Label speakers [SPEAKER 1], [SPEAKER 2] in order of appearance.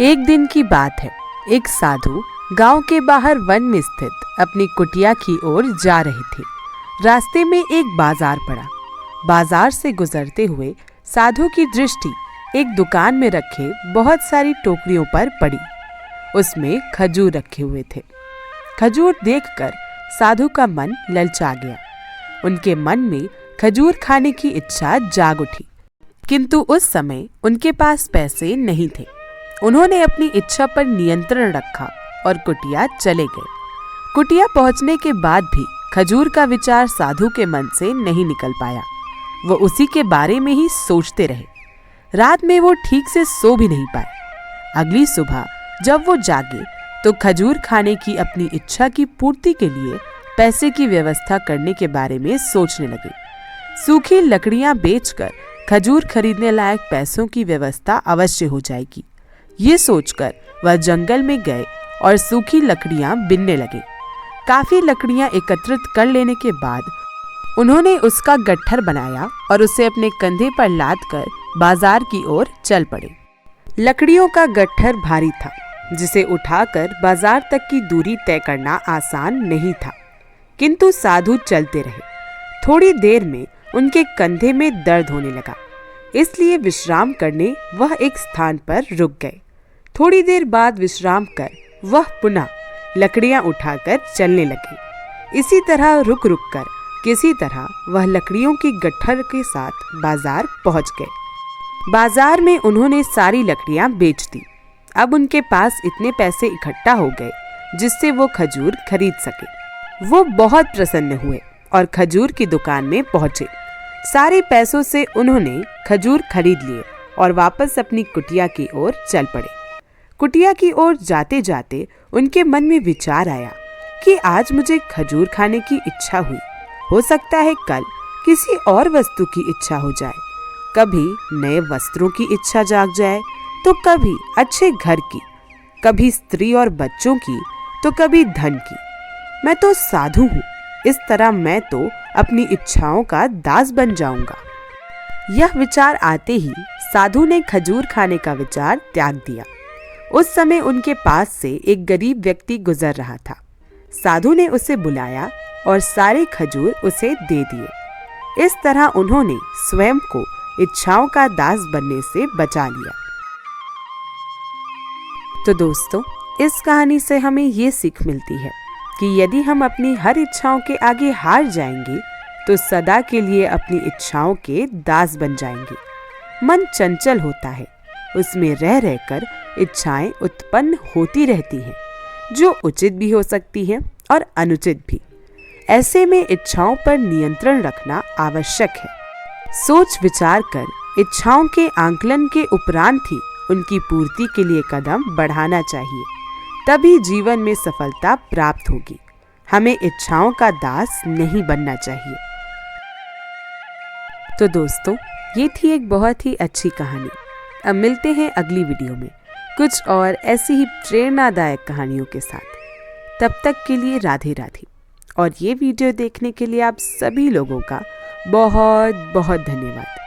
[SPEAKER 1] एक दिन की बात है। एक साधु गांव के बाहर वन में स्थित अपनी कुटिया की ओर जा रहे थे। रास्ते में एक बाजार पड़ा। बाजार से गुजरते हुए साधु की दृष्टि एक दुकान में रखे बहुत सारी टोकरियों पर पड़ी। उसमें खजूर रखे हुए थे। खजूर देखकर साधु का मन ललचा गया। उनके मन में खजूर खाने की इच्छा जाग उठी, किंतु उस समय उनके पास पैसे नहीं थे। उन्होंने अपनी इच्छा पर नियंत्रण रखा और कुटिया चले गए। कुटिया पहुंचने के बाद भी खजूर का विचार साधु के मन से नहीं निकल पाया। वो उसी के बारे में ही सोचते रहे। रात में वो ठीक से सो भी नहीं पाए। अगली सुबह जब वो जागे तो खजूर खाने की अपनी इच्छा की पूर्ति के लिए पैसे की व्यवस्था करने के बारे में सोचने लगे। सूखी लकड़ियां बेचकर खजूर खरीदने लायक पैसों की व्यवस्था अवश्य हो जाएगी। ये सोचकर वह जंगल में गए और सूखी लकड़ियां बीनने लगे। काफी लकड़ियां एकत्रित कर लेने के बाद उन्होंने उसका गट्ठर बनाया और उसे अपने कंधे पर लादकर बाजार की ओर चल पड़े। लकड़ियों का गट्ठर भारी था, जिसे उठाकर बाजार तक की दूरी तय करना आसान नहीं था, किंतु साधु चलते रहे। थोड़ी देर में उनके कंधे में दर्द होने लगा, इसलिए विश्राम करने वह एक स्थान पर रुक गए। थोड़ी देर बाद विश्राम कर वह पुनः लकड़ियां उठाकर चलने लगे। इसी तरह रुक रुक कर किसी तरह वह लकड़ियों की गट्ठर के साथ बाजार पहुंच गए। बाजार में उन्होंने सारी लकड़ियां बेच दी। अब उनके पास इतने पैसे इकट्ठा हो गए जिससे वो खजूर खरीद सके। वो बहुत प्रसन्न हुए और खजूर की दुकान में पहुंचे। सारे पैसों से उन्होंने खजूर खरीद लिए और वापस अपनी कुटिया की ओर चल पड़े। कुटिया की ओर जाते जाते उनके मन में विचार आया कि आज मुझे खजूर खाने की इच्छा हुई। हो सकता है कल किसी और वस्तु की इच्छा हो जाए। कभी नए वस्त्रों की इच्छा जाग जाए तो कभी अच्छे घर की, कभी स्त्री और बच्चों की तो कभी धन की। मैं तो साधु हूँ, इस तरह मैं तो अपनी इच्छाओं का दास बन जाऊंगा। यह विचार आते ही साधु ने खजूर खाने का विचार त्याग दिया। उस समय उनके पास से एक गरीब व्यक्ति गुजर रहा था। साधु ने उसे बुलाया और सारे खजूर उसे दे दिए। इस तरह उन्होंने स्वयं को इच्छाओं का दास बनने से बचा लिया। तो दोस्तों, इस कहानी से हमें ये सीख मिलती है कि यदि हम अपनी हर इच्छाओं के आगे हार जाएंगे तो सदा के लिए अपनी इच्छाओं के दास बन जाएंगे। मन चंचल होता है, उसमें रह रहकर इच्छाएं उत्पन्न होती रहती हैं, जो उचित भी हो सकती हैं और अनुचित भी। ऐसे में इच्छाओं पर नियंत्रण रखना आवश्यक है। सोच विचार कर इच्छाओं के आंकलन के उपरांत ही उनकी पूर्ति के लिए कदम बढ़ाना चाहिए, तभी जीवन में सफलता प्राप्त होगी। हमें इच्छाओं का दास नहीं बनना चाहिए। तो दोस्तों, ये थी एक बहुत ही अच्छी कहानी। अब मिलते हैं अगली वीडियो में कुछ और ऐसी ही प्रेरणादायक कहानियों के साथ। तब तक के लिए राधे राधे। और ये वीडियो देखने के लिए आप सभी लोगों का बहुत बहुत धन्यवाद।